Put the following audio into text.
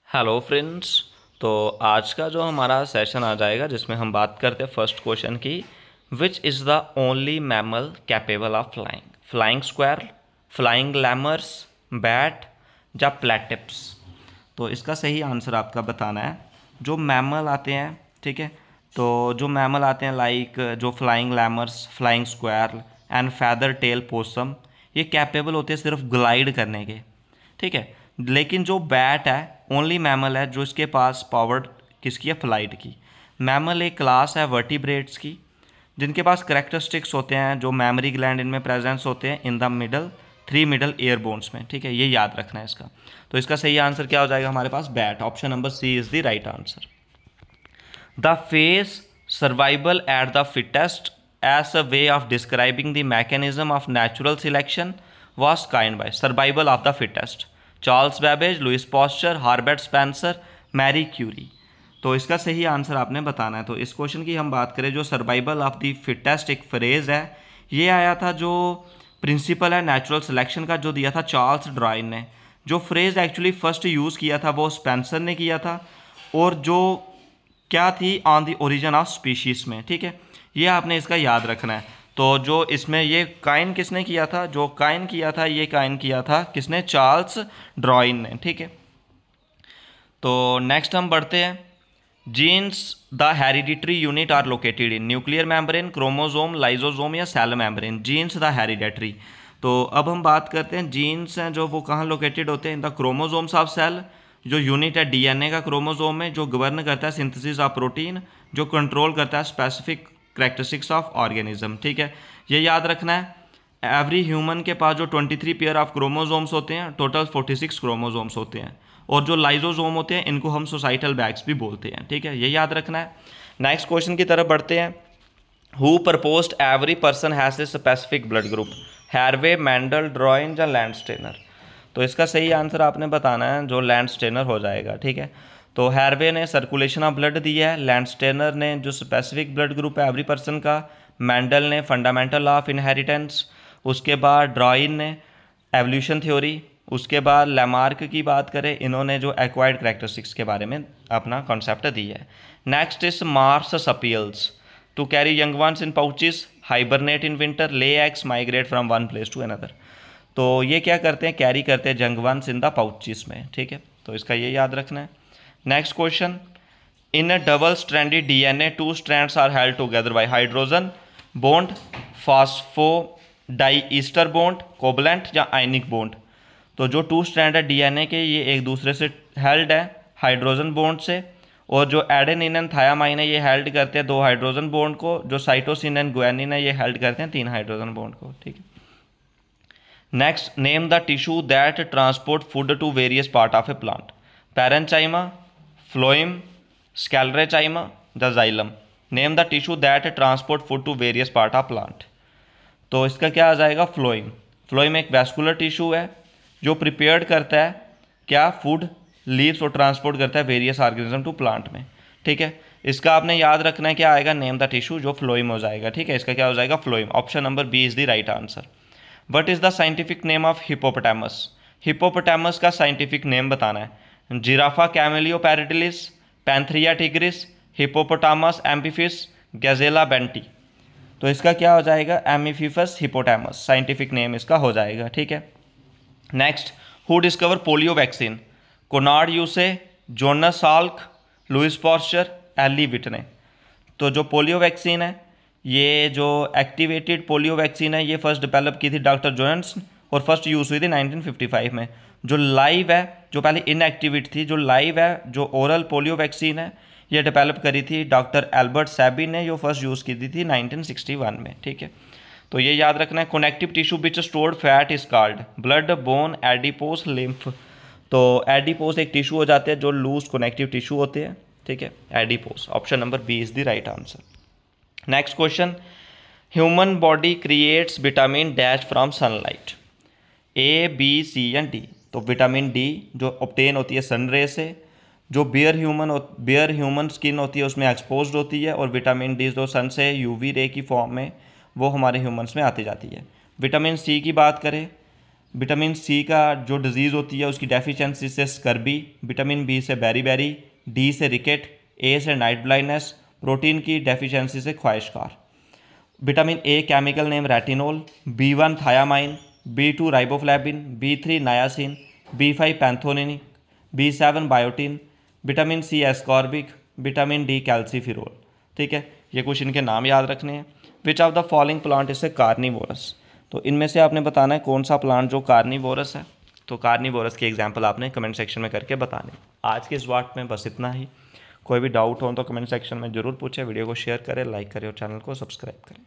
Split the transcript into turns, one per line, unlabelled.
Hello friends. तो आज का जो हमारा सेशन आ जाएगा जिसमें हम बात करते हैं फर्स्ट क्वेश्चन की, which is the only mammal capable of flying? Flying squirrel, flying lemurs, bat या प्लेटिप्स? तो इसका सही आंसर आपका बताना है। जो मैमल आते हैं, ठीक है, तो जो मैमल आते हैं लाइक जो flying lemurs, flying squirrel and feather tail possum, ये कैपेबल होते हैं सिर्फ ग्लाइड करने के, ठीक है। लेकिन जो बैट है ओनली मैमल है जो इसके पास पावर किसकी है, फ्लाइट की। मैमल एक क्लास है वर्टिब्रेट्स की जिनके पास करेक्टरिस्टिक्स होते हैं, जो मैमरी ग्लैंड इनमें प्रेजेंस होते हैं in the middle, 3 middle air bones में, ठीक है। ये याद रखना है इसका। तो इसका सही आंसर क्या हो जाएगा हमारे पास, bat. Option number C is the right answer. The phrase survival at the fittest as a way of describing the mechanism of natural selection was coined by survival of the fittest, Charles Babbage, Louis Pasteur, Herbert Spencer, Marie Curie. तो इसका सही answer आपने बताना है। तो इस question की हम बात करें, जो सर्वाइवल ऑफ द फिटेस्ट एक फ्रेज है, ये आया था जो प्रिंसिपल है नेचुरल सिलेक्शन का, जो दिया था चार्ल्स डार्विन ने। जो फ्रेज एक्चुअली फर्स्ट यूज़ किया था वो स्पेंसर ने किया था, और जो क्या थी on the origin of species में, ठीक है। ये आपने इसका याद रखना है। तो जो इसमें ये काइन किसने किया था, जो काइन किया था, ये काइन किया था किसने, चार्ल्स डार्विन ने, ठीक है। तो नेक्स्ट हम बढ़ते हैं। Genes the hereditary unit are located in nuclear membrane, chromosome, lysosome या cell membrane. Genes the hereditary. तो अब हम बात करते हैं जीन्स हैं जो वो कहाँ लोकेटेड होते हैं, in the chromosomes of cell, जो यूनिट है डीएनए का क्रोमोसोम में, जो गवर्न करता है सिंथेसिस ऑफ प्रोटीन, जो कंट्रोल करता है स्पेसिफिक करेक्टरिस्टिक्स ऑफ ऑर्गेनिज्म, ठीक है। ये याद रखना है। एवरी ह्यूमन के पास जो 23 पेयर ऑफ क्रोमोसोम्स होते हैं, टोटल 46 क्रोमोसोम्स होते हैं, और जो लाइजोसोम होते हैं इनको हम सोसाइटल बैग्स भी बोलते हैं, ठीक है। ये याद रखना है। नेक्स्ट क्वेश्चन की तरफ बढ़ते हैं। Who proposed every person has a specific blood group? Harvey, Mendel, Darwin या लैंडस्टेनर? तो इसका सही आंसर आपने बताना है, जो लैंडस्टेनर हो जाएगा, ठीक है। तो हैरवे ने सर्कुलेशन ऑफ ब्लड दिया है, लैंडस्टेनर ने जो स्पेसिफिक ब्लड ग्रुप है एवरी पर्सन का, मैंडल ने फंडामेंटल ऑफ इनहेरिटेंस, उसके बाद ड्रॉइन ने एवोल्यूशन थ्योरी, उसके बाद लैमार्क की बात करें, इन्होंने जो एक्वायर्ड करेक्टरिस्टिक्स के बारे में अपना कॉन्सेप्ट दिया है। Next is marsupials to carry young ones in pouches, hibernate in winter, lay eggs, migrate from one place to another. तो ये क्या करते हैं, कैरी करते हैं young ones in the pouches में, ठीक है। तो इसका ये याद रखना है। Next question, in a double stranded DNA 2 strands are held together by hydrogen bond, phosphodiester bond, covalent या आयनिक बॉन्ड? तो जो 2 स्ट्रैंड है डीएनए के, ये एक दूसरे से हेल्ड है हाइड्रोजन बॉन्ड से, और जो एडेनिन एंड थायामाइन है ये हेल्ड करते हैं 2 हाइड्रोजन बॉन्ड को, जो साइटोसिन एंड गुआनिन है ये हेल्ड करते हैं 3 हाइड्रोजन बॉन्ड को, ठीक है। Next, name the tissue that transport food to various part of a plant? Parenchyma, phloem, sclerenchyma the xylem? Name the tissue that transport food to various part of plant? तो इसका क्या आ जाएगा, phloem. Phloem एक vascular tissue है जो prepared करता है क्या, फूड, लीव्स, और ट्रांसपोर्ट करता है वेरियस ऑर्गेनिज्म टू प्लांट में, ठीक है। इसका आपने याद रखना है, क्या आएगा, नेम द टिश्यू, जो फ्लोइम हो जाएगा, ठीक है। इसका क्या हो जाएगा, phloem. Option number B is the right answer. What is the scientific name of hippopotamus? Hippopotamus का साइंटिफिक नेम बताना है। Giraffa camelopardalis, Panthera tigris, Hippopotamus amphibius, Gazella bennetti? तो इसका क्या हो जाएगा, एम्फिफस हिप्पोटामस साइंटिफिक नेम इसका हो जाएगा, ठीक है। Next, who discover polio vaccine? Konrad Zuse, Jonas Salk, Louis Pasteur, Eli Whitney? तो जो पोलियो वैक्सीन है, ये जो एक्टिवेटेड पोलियो वैक्सीन है, ये फर्स्ट डेवलप की थी डॉक्टर जोन्स, और फर्स्ट यूज़ हुई थी 1955 में। जो लाइव है, जो पहले इनएक्टिवेट थी, जो लाइव है, जो ओरल पोलियो वैक्सीन है, ये डेवलप करी थी डॉक्टर एल्बर्ट सैबी ने, जो फर्स्ट यूज़ की थी 1961 में, ठीक है। तो ये याद रखना है। Connective tissue which stored fat is called? Blood, bone, adipose, lymph? तो एडिपोस एक टिश्यू हो जाते हैं जो लूज कनेक्टिव टिश्यू होते हैं, ठीक है, adipose. Option number B is the right answer. Next question, human body creates vitamin dash from sunlight? A, B, C या डी? तो विटामिन डी जो ऑब्टेन होती है सन रे से, जो बियर ह्यूमन स्किन होती है उसमें एक्सपोज्ड होती है, और विटामिन डी जो सन से यूवी रे की फॉर्म में वो हमारे ह्यूमंस में आती जाती है। विटामिन सी की बात करें, विटामिन सी का जो डिजीज़ होती है उसकी डेफिशिएंसी से स्कर्बी, विटामिन बी से बेरी, डी से रिकेट, ए से नाइट ब्लाइंडनेस, प्रोटीन की डेफिशिएंसी से kwashiorkor. Vitamin A chemical name retinol, B1 thiamine, B2 riboflavin, B3 niacin, B5 panthenol, B7 biotin, vitamin C ascorbic, vitamin D calciferol. ठीक है, ये कुछ इनके नाम याद रखने हैं। Which of the following plant is a carnivorous, तो इनमें से आपने बताना है कौन सा प्लांट जो कार्निवोरस है। तो कार्निवोरस की एग्जांपल आपने कमेंट सेक्शन में करके बताने। आज के इस वार्ड में बस इतना ही। कोई भी डाउट हो तो कमेंट सेक्शन में ज़रूर पूछें। वीडियो को शेयर करें, लाइक करें और चैनल को सब्सक्राइब करें।